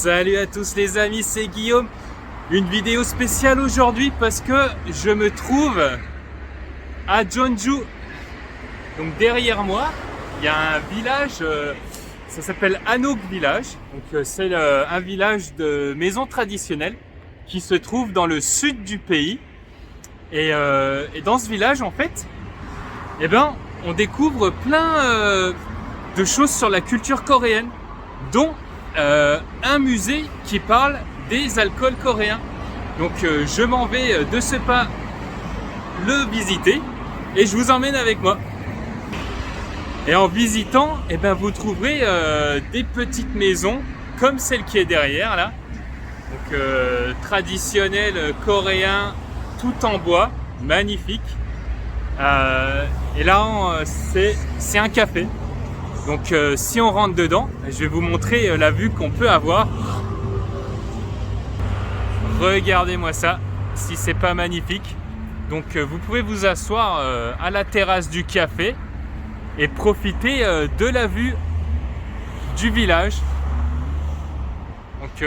Salut à tous les amis, c'est Guillaume. Une vidéo spéciale aujourd'hui parce que je me trouve à Jeonju. Donc derrière moi, il y a un village, ça s'appelle Hanok Village. Donc c'est un village de maisons traditionnelles qui se trouve dans le sud du pays. Et dans ce village, en fait, on découvre plein de choses sur la culture coréenne, dont un musée qui parle des alcools coréens. Donc je m'en vais de ce pas le visiter et je vous emmène avec moi. Et en visitant, vous trouverez des petites maisons comme celle qui est derrière là. Donc traditionnel coréen, tout en bois, magnifique. Et là c'est un café. Donc si on rentre dedans, je vais vous montrer la vue qu'on peut avoir. Regardez-moi ça, si c'est pas magnifique. Donc vous pouvez vous asseoir à la terrasse du café et profiter de la vue du village. Donc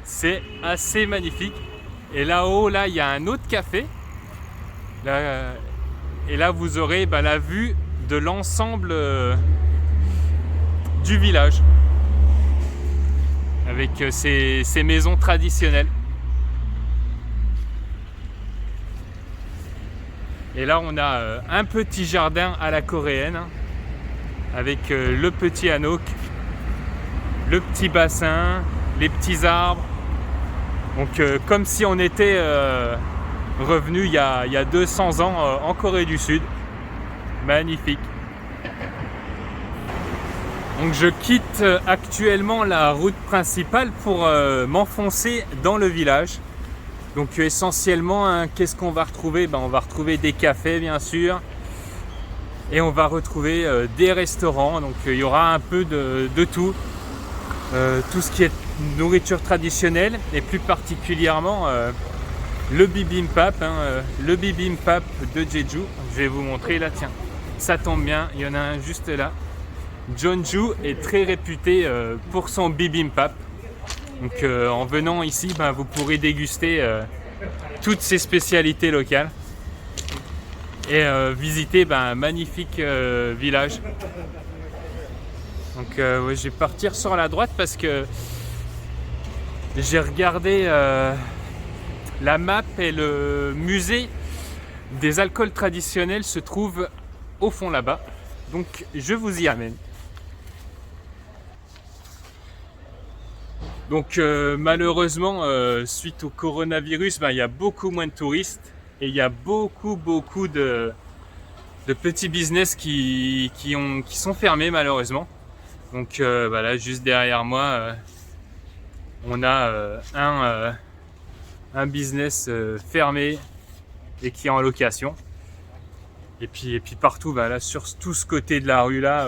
c'est assez magnifique. Et là-haut, là, il y a un autre café. Là, et là, vous aurez la vue de l'ensemble du village avec ces maisons traditionnelles. Et là on a un petit jardin à la coréenne avec le petit hanok, le petit bassin, les petits arbres. Donc comme si on était revenu il y a 200 ans en Corée du Sud. Magnifique. Donc je quitte actuellement la route principale pour m'enfoncer dans le village. Donc essentiellement, qu'est-ce qu'on va retrouver? On va retrouver des cafés bien sûr. Et on va retrouver des restaurants. Donc il y aura un peu de tout. Tout ce qui est nourriture traditionnelle et plus particulièrement le bibimbap. Le bibimbap de Jeju. Je vais vous montrer là, tiens. Ça tombe bien, il y en a un juste là. Jeonju est très réputé pour son bibimbap. Donc en venant ici, vous pourrez déguster toutes ces spécialités locales et visiter un magnifique village. Donc je vais partir sur la droite parce que j'ai regardé la map et le musée des alcools traditionnels se trouve au fond là-bas, donc je vous y amène. Donc malheureusement suite au coronavirus, il y a beaucoup moins de touristes et il y a beaucoup de petits business qui sont fermés malheureusement. Donc là juste derrière moi on a un business fermé et qui est en location. Et puis partout, là, sur tout ce côté de la rue là,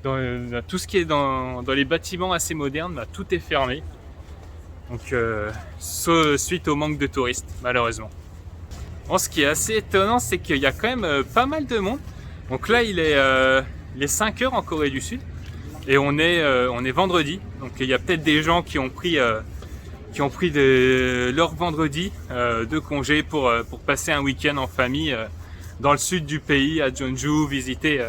dans tout ce qui est dans les bâtiments assez modernes, tout est fermé. Donc suite au manque de touristes, malheureusement. Bon, ce qui est assez étonnant, c'est qu'il y a quand même pas mal de monde. Donc là, il est les 5 heures en Corée du Sud et on est vendredi. Donc il y a peut-être des gens qui ont pris leur vendredi de congé pour passer un week-end en famille dans le sud du pays, à Jeonju, visiter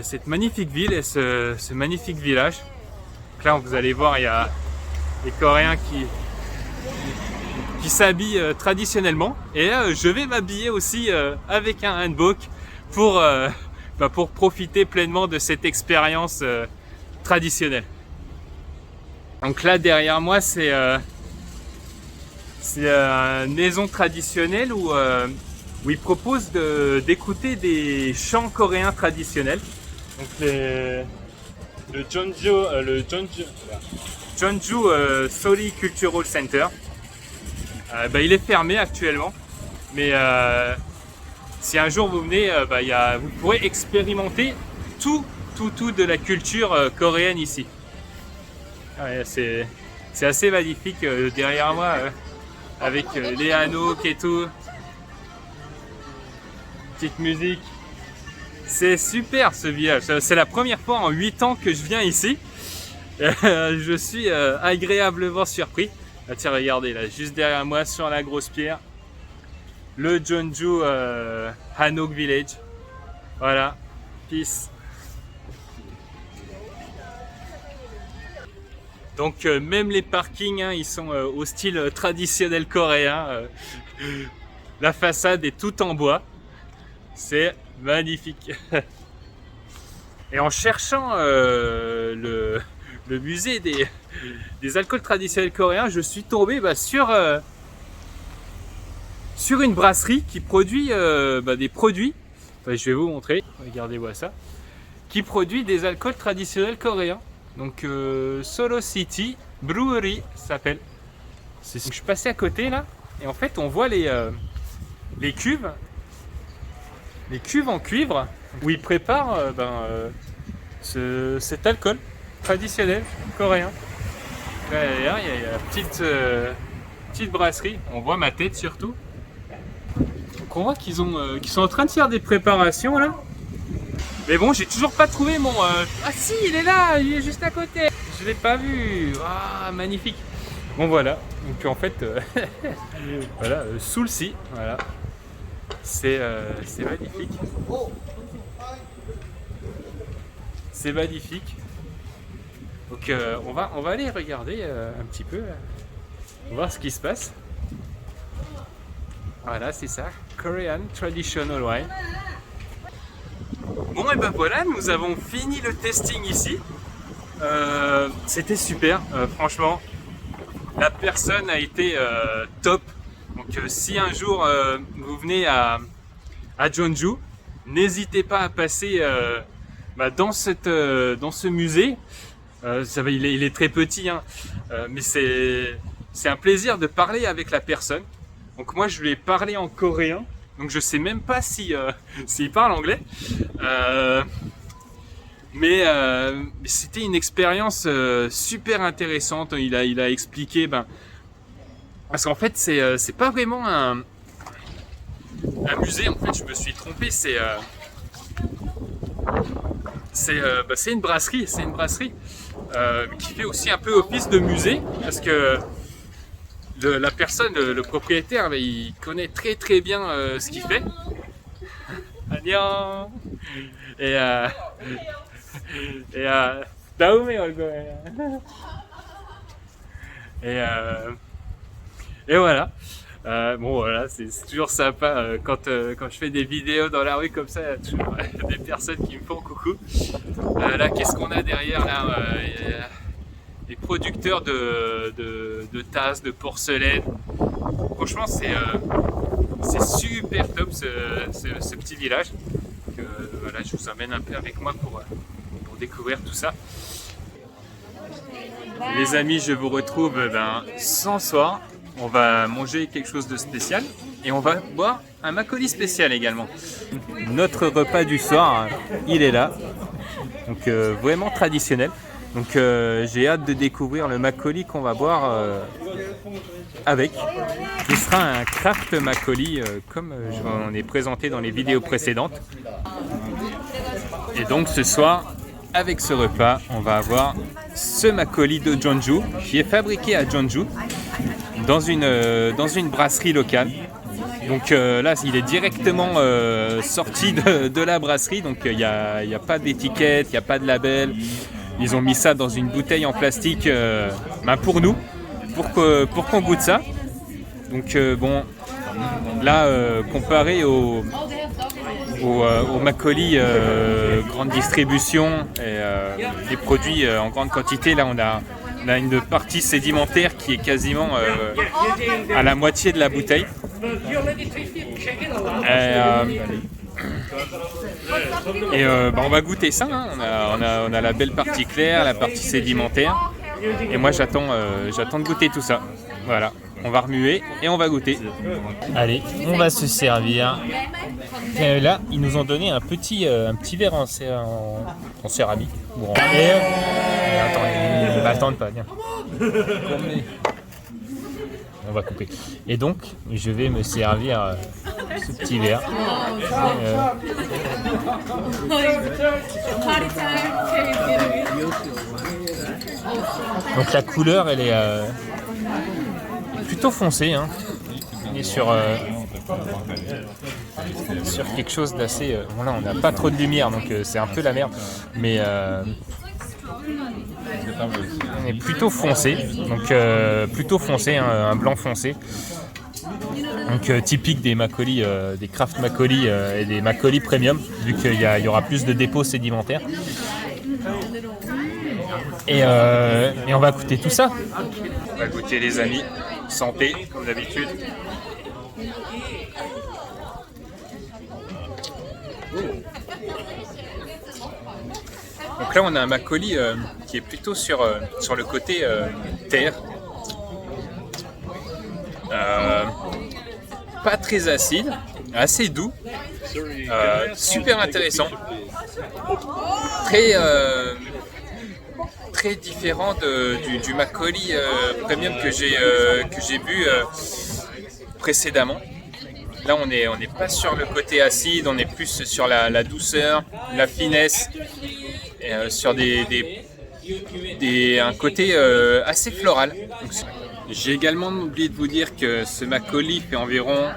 cette magnifique ville et ce magnifique village. Donc là, vous allez voir, il y a les Coréens qui s'habillent traditionnellement. Et je vais m'habiller aussi avec un hanbok pour profiter pleinement de cette expérience traditionnelle. Donc là, derrière moi, c'est une maison traditionnelle où ils proposent d'écouter des chants coréens traditionnels. Donc le Jeonju Sori Cultural Center. Il est fermé actuellement, mais si un jour vous venez, vous pourrez expérimenter tout de la culture coréenne ici. Ouais, c'est assez magnifique derrière moi. Avec les hanok et tout, petite musique, C'est super ce village. C'est la première fois en 8 ans que je viens ici. Je suis agréablement surpris. Ah, tiens, regardez là, juste derrière moi sur la grosse pierre, le Jeonju Hanok Village. Voilà, peace. Donc même les parkings, hein, ils sont au style traditionnel coréen. La façade est toute en bois. C'est magnifique. Et en cherchant le musée des alcools traditionnels coréens, je suis tombé sur une brasserie qui produit des produits. Enfin, je vais vous montrer. Regardez-moi ça. Qui produit des alcools traditionnels coréens. Donc Solo City Brewery s'appelle. Je suis passé à côté là et en fait on voit les cuves en cuivre où ils préparent cet alcool traditionnel coréen. Là, il y a la petite brasserie. On voit ma tête surtout. Donc on voit qu'ils sont en train de faire des préparations là. Mais bon, j'ai toujours pas trouvé mon... Ah si, il est là, il est juste à côté. Je l'ai pas vu. Ah, magnifique. Bon voilà. Donc en fait, voilà, sous le si, voilà. C'est magnifique. C'est magnifique. Donc on va aller regarder un petit peu, voir ce qui se passe. Voilà, c'est ça. Korean Traditional Wine. Bon et ben voilà, nous avons fini le testing ici. C'était super, franchement. La personne a été top. Donc si un jour vous venez à Jeonju, n'hésitez pas à passer dans ce musée. Il est très petit, hein, mais c'est un plaisir de parler avec la personne. Donc moi je lui ai parlé en coréen. Donc je sais même pas s'il parle anglais, mais c'était une expérience super intéressante. Il a expliqué, parce qu'en fait c'est pas vraiment un musée. En fait je me suis trompé. C'est une brasserie. C'est une brasserie qui fait aussi un peu office de musée parce que la personne, le propriétaire, il connaît très très bien ce qu'il fait. Annyeong. Et voilà. Bon voilà, c'est toujours sympa quand je fais des vidéos dans la rue comme ça, il y a toujours des personnes qui me font coucou. Là, qu'est-ce qu'on a derrière là? Les producteurs de tasses, de porcelaine. Franchement, c'est super top ce petit village. Donc, voilà, je vous emmène un peu avec moi pour découvrir tout ça. Les amis, je vous retrouve ce soir. On va manger quelque chose de spécial et on va boire un makgeolli spécial également. Notre repas du soir, il est là. Donc vraiment traditionnel. Donc j'ai hâte de découvrir le makgeolli qu'on va boire avec. Ce sera un craft makgeolli comme je vous en ai présenté dans les vidéos précédentes. Et donc ce soir, avec ce repas, on va avoir ce makgeolli de Jeonju qui est fabriqué à Jeonju dans une brasserie locale. Donc là, il est directement sorti de la brasserie. Donc il n'y a pas d'étiquette, il n'y a pas de label. Ils ont mis ça dans une bouteille en plastique pour nous, pour qu'on goûte ça. Donc bon, là, comparé au makgeolli grande distribution et des produits en grande quantité, là on a une partie sédimentaire qui est quasiment à la moitié de la bouteille. On va goûter ça, hein. On a la belle partie claire, la partie sédimentaire. Et moi j'attends de goûter tout ça. Voilà, on va remuer et on va goûter. Allez, on va se servir. Et là, ils nous ont donné un petit verre en céramique. Bon, attends, il va attendre pas, viens. On va couper. Et donc, je vais me servir ce petit verre. Donc la couleur, elle est plutôt foncée. Hein. On est sur quelque chose d'assez... bon là, on n'a pas trop de lumière, donc c'est un peu la merde. Mais on est plutôt foncé. Donc plutôt foncé, hein, un blanc foncé. Donc typique des Macaulay, des Craft Macaulay et des Macaulay Premium, vu qu'il y aura plus de dépôts sédimentaires. Et on va goûter tout ça. On va goûter les amis. Santé, comme d'habitude. Donc là on a un Macaulay qui est plutôt sur le côté terre. Pas très acide, assez doux, super intéressant, très différent du Macaulay Premium que j'ai bu précédemment. Là on n'est pas sur le côté acide, on est plus sur la douceur, la finesse, sur un côté assez floral. Donc, j'ai également oublié de vous dire que ce Macaulay fait environ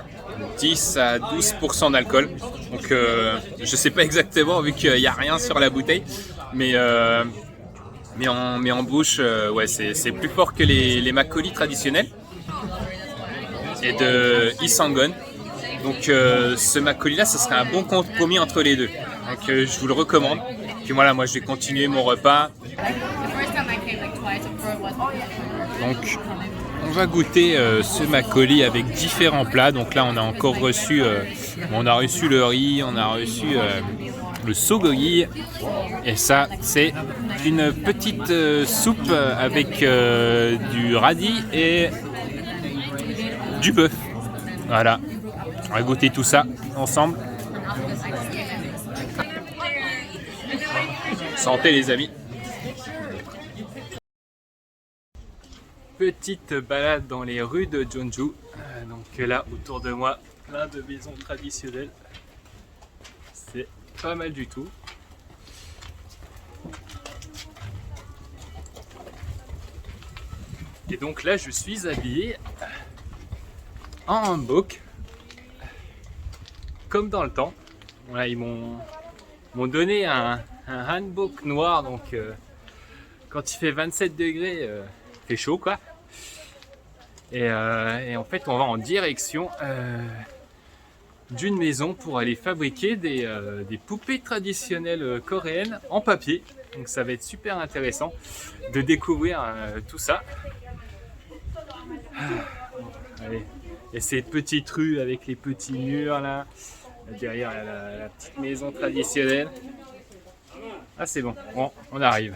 10 à 12% d'alcool. Donc je ne sais pas exactement vu qu'il n'y a rien sur la bouteille. Mais en bouche, ouais, c'est plus fort que les Macaulay traditionnels. Et de Isangon. Donc ce Macaulay là, ce serait un bon compromis entre les deux. Donc je vous le recommande. Puis voilà, moi je vais continuer mon repas. Donc on va goûter ce Macaulay avec différents plats. Donc là on a encore reçu, le riz, on a reçu le sogogi. Et ça c'est une petite soupe avec du radis et du bœuf. Voilà, on va goûter tout ça ensemble. Santé les amis. Petite balade dans les rues de Jeonju. Donc là autour de moi, plein de maisons traditionnelles. C'est pas mal du tout. Et donc là je suis habillé en hanbok, comme dans le temps. Voilà, ils m'ont donné un hanbok noir, donc quand il fait 27 degrés, il fait chaud quoi. Et en fait on va en direction d'une maison pour aller fabriquer des poupées traditionnelles coréennes en papier. Donc ça va être super intéressant de découvrir tout ça. Allez. Et ces petites rues avec les petits murs là. Derrière la petite maison traditionnelle. Ah c'est bon, on arrive.